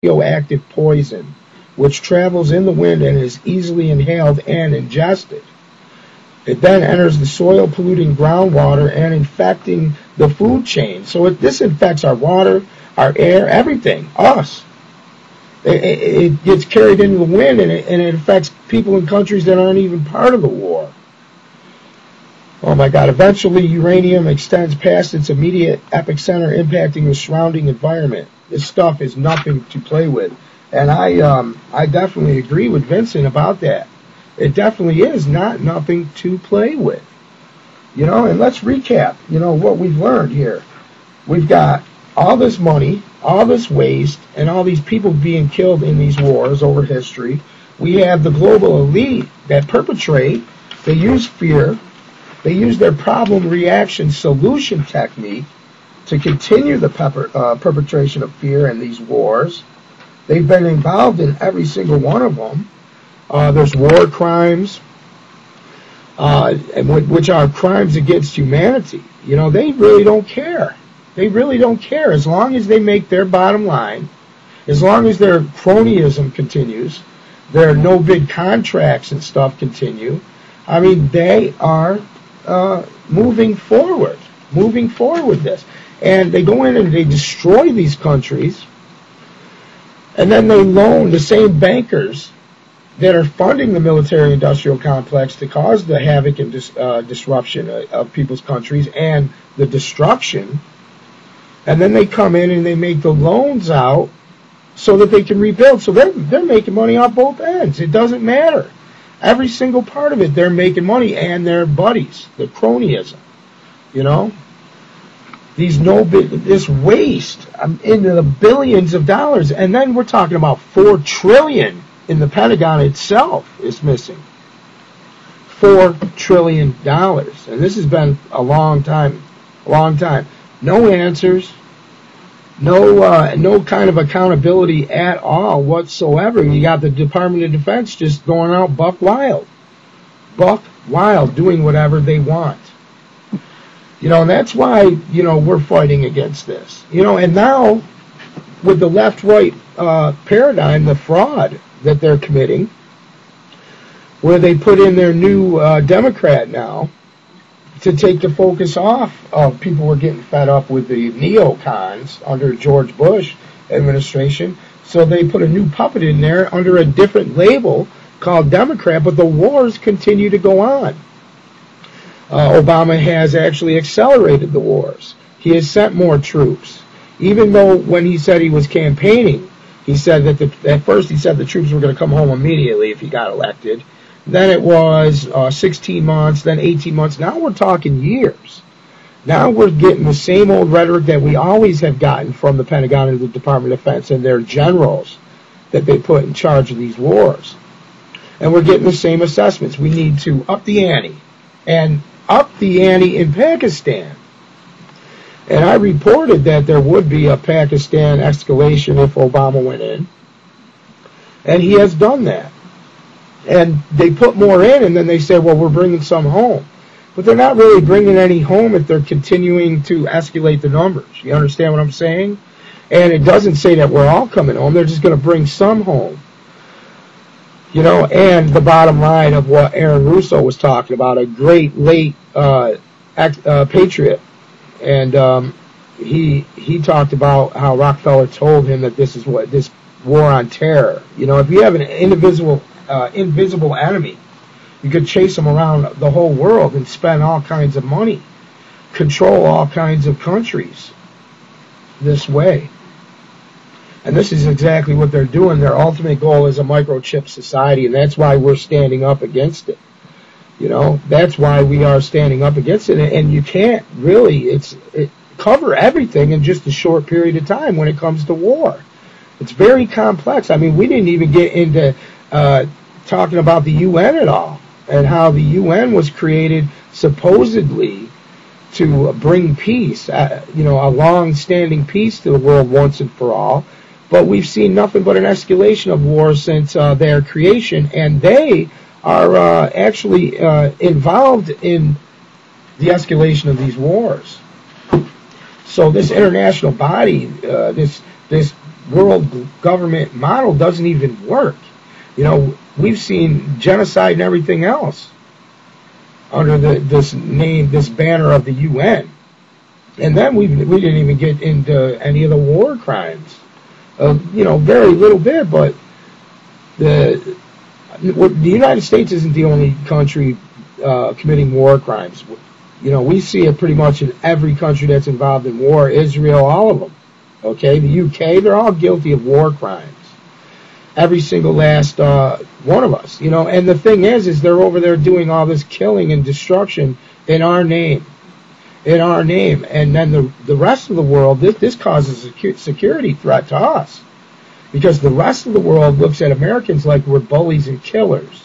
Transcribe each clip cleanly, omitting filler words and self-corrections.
radioactive poison, which travels in the wind and is easily inhaled and ingested. It then enters the soil, polluting groundwater and infecting the food chain. So this infects our water, our air, everything, us. It gets carried into the wind, and it affects people in countries that aren't even part of the war. Oh my God, eventually uranium extends past its immediate epicenter, impacting the surrounding environment. This stuff is nothing to play with. And I definitely agree with Vincent about that. It definitely is nothing to play with. And let's recap, what we've learned here. We've got all this money, all this waste, and all these people being killed in these wars over history. We have the global elite that perpetrate, they use fear, they use their problem reaction solution technique to continue the perpetration of fear in these wars. They've been involved in every single one of them. There's war crimes, which are crimes against humanity. They really don't care. They really don't care as long as they make their bottom line, as long as their cronyism continues, their no-bid contracts and stuff continue. I mean, they are moving forward with this. And they go in and they destroy these countries, and then they loan the same bankers that are funding the military-industrial complex to cause the havoc and disruption of people's countries and the destruction. And then they come in and they make the loans out so that they can rebuild. So they're making money off both ends. It doesn't matter. Every single part of it, they're making money, and their buddies, the cronyism, this waste into the billions of dollars, and then we're talking about $4 trillion in the Pentagon itself is missing. $4 trillion, and this has been a long time. No answers, no kind of accountability at all whatsoever. You got the Department of Defense just going out buck wild, doing whatever they want. And that's why, we're fighting against this. And now, with the left-right paradigm, the fraud that they're committing, where they put in their new Democrat now to take the focus off of people who are getting fed up with the neocons under George Bush administration. So they put a new puppet in there under a different label called Democrat, but the wars continue to go on. Obama has actually accelerated the wars. He has sent more troops. Even though when he said he was campaigning, he said that at first he said the troops were going to come home immediately if he got elected. Then it was 16 months, then 18 months. Now we're talking years. Now we're getting the same old rhetoric that we always have gotten from the Pentagon and the Department of Defense and their generals that they put in charge of these wars. And we're getting the same assessments. We need to up the ante. And up the ante in Pakistan. And I reported that there would be a Pakistan escalation if Obama went in. And he has done that. And they put more in, and then they said, well, we're bringing some home. But they're not really bringing any home if they're continuing to escalate the numbers. You understand what I'm saying? And it doesn't say that we're all coming home. They're just going to bring some home. And the bottom line of what Aaron Russo was talking about, a great late patriot. And he talked about how Rockefeller told him that this is this war on terror. If you have an invisible enemy, you could chase them around the whole world and spend all kinds of money, control all kinds of countries this way. And this is exactly what they're doing. Their ultimate goal is a microchip society, and that's why we're standing up against it. That's why we are standing up against it. And you can't really cover everything in just a short period of time when it comes to war. It's very complex. I mean, we didn't even get into talking about the UN at all, and how the UN was created supposedly to bring peace, a long-standing peace to the world once and for all. But we've seen nothing but an escalation of war since their creation, and they are actually involved in the escalation of these wars. So this international body, this world government model doesn't even work. You know, we've seen genocide and everything else under this banner of the UN. And then we didn't even get into any of the war crimes. You know, very little bit, but the United States isn't the only country committing war crimes. You know, we see it pretty much in every country that's involved in war. Israel, all of them. Okay, the UK, they're all guilty of war crimes. Every single last one of us. You know, and the thing is they're over there doing all this killing and destruction in our name. In our name. And then the rest of the world, this causes a security threat to us. Because the rest of the world looks at Americans like we're bullies and killers.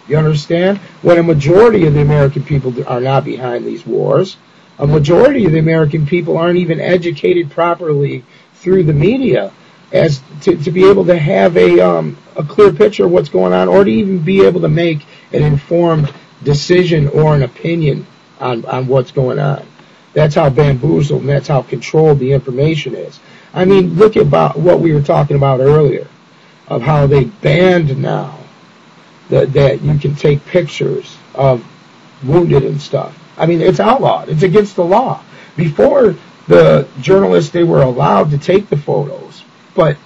You understand? When a majority of the American people are not behind these wars, a majority of the American people aren't even educated properly through the media as to be able to have a clear picture of what's going on, or to even be able to make an informed decision or an opinion on what's going on. That's how bamboozled and that's how controlled the information is. I mean, look at what we were talking about earlier, of how they banned now that you can take pictures of wounded and stuff. I mean, it's outlawed. It's against the law. Before, the journalists, they were allowed to take the photos, but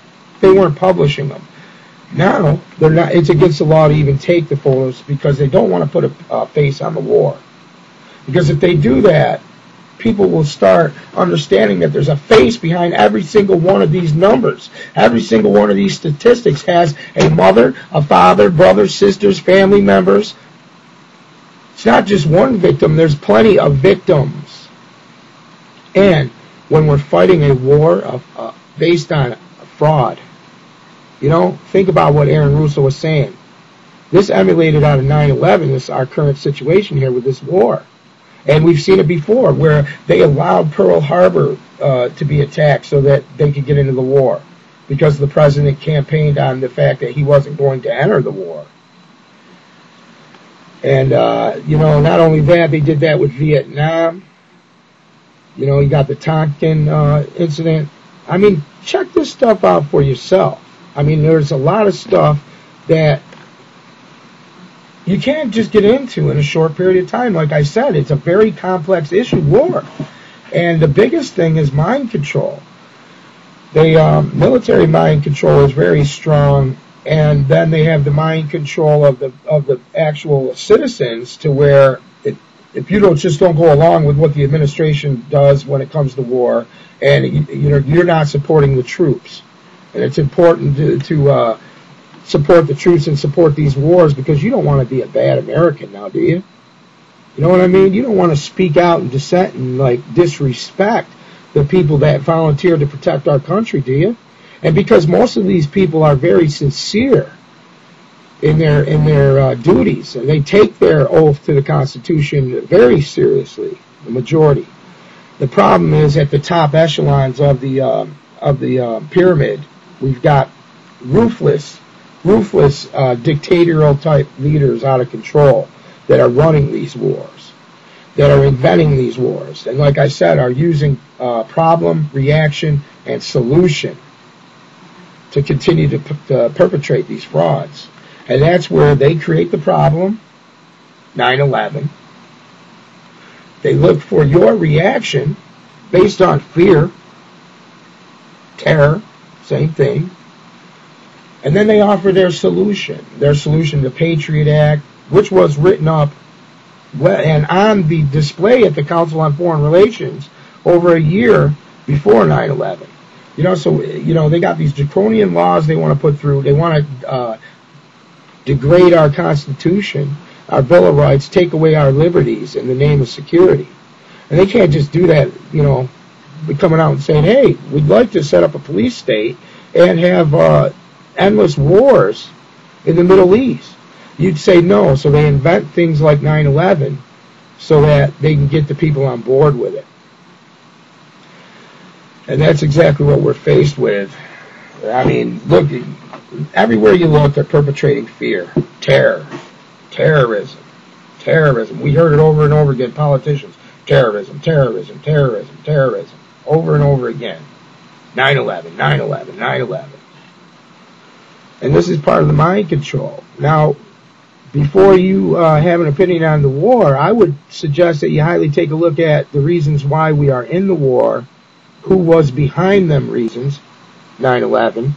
they weren't publishing them. Now, they're not. It's against the law to even take the photos because they don't want to put a face on the war. Because if they do that, people will start understanding that there's a face behind every single one of these numbers. Every single one of these statistics has a mother, a father, brothers, sisters, family members. It's not just one victim. There's plenty of victims. And when we're fighting a war based on fraud, you know, think about what Aaron Russo was saying. This emulated out of 9/11, this our current situation here with this war. And we've seen it before, where they allowed Pearl Harbor to be attacked so that they could get into the war, because the president campaigned on the fact that he wasn't going to enter the war. And, you know, not only that, they did that with Vietnam. You know, you got the Tonkin incident. I mean, check this stuff out for yourself. I mean, there's a lot of stuff that you can't just get into in a short period of time. Like I said, it's a very complex issue, war. And the biggest thing is mind control. The military mind control is very strong, and then they have the mind control of the actual citizens, to where if you don't go along with what the administration does when it comes to war, and you're not supporting the troops. And it's important to support the troops and support these wars, because you don't want to be a bad American now, do you? You know what I mean? You don't want to speak out and dissent and disrespect the people that volunteer to protect our country, do you? And because most of these people are very sincere in their duties, and they take their oath to the Constitution very seriously, the majority. The problem is at the top echelons of the pyramid, we've got ruthless dictatorial type leaders out of control that are running these wars, that are inventing these wars, and like I said, are using problem, reaction, and solution to continue to perpetrate these frauds. And that's where they create the problem, 9/11. They look for your reaction based on fear, terror, same thing. And then they offer their solution, the Patriot Act, which was written up and on the display at the Council on Foreign Relations over a year before 9/11. You know, so, you know, they got these draconian laws they want to put through. They want to degrade our Constitution, our Bill of Rights, take away our liberties in the name of security. And they can't just do that, you know, coming out and saying, hey, we'd like to set up a police state and have endless wars in the Middle East. You'd say no, so they invent things like 9/11 so that they can get the people on board with it. And that's exactly what we're faced with. I mean, look, everywhere you look, they're perpetrating fear, terrorism. We heard it over and over again, politicians, terrorism, over and over again. 9/11, 9/11, 9/11. And this is part of the mind control. Now, before you have an opinion on the war, I would suggest that you highly take a look at the reasons why we are in the war, who was behind them reasons, 9/11,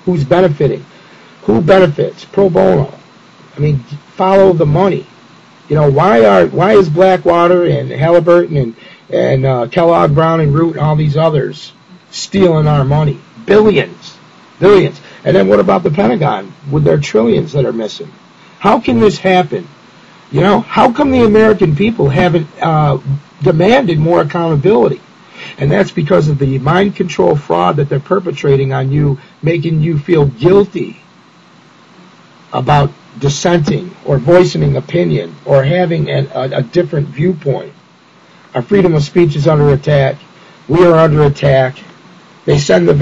who's benefiting, who benefits, pro bono. I mean, follow the money. You know, why is Blackwater and Halliburton and Kellogg, Brown and Root and all these others stealing our money? Billions. And then what about the Pentagon with their trillions that are missing? How can this happen? You know, how come the American people haven't demanded more accountability? And that's because of the mind control fraud that they're perpetrating on you, making you feel guilty about dissenting or voicing an opinion or having a different viewpoint. Our freedom of speech is under attack. We are under attack. They send the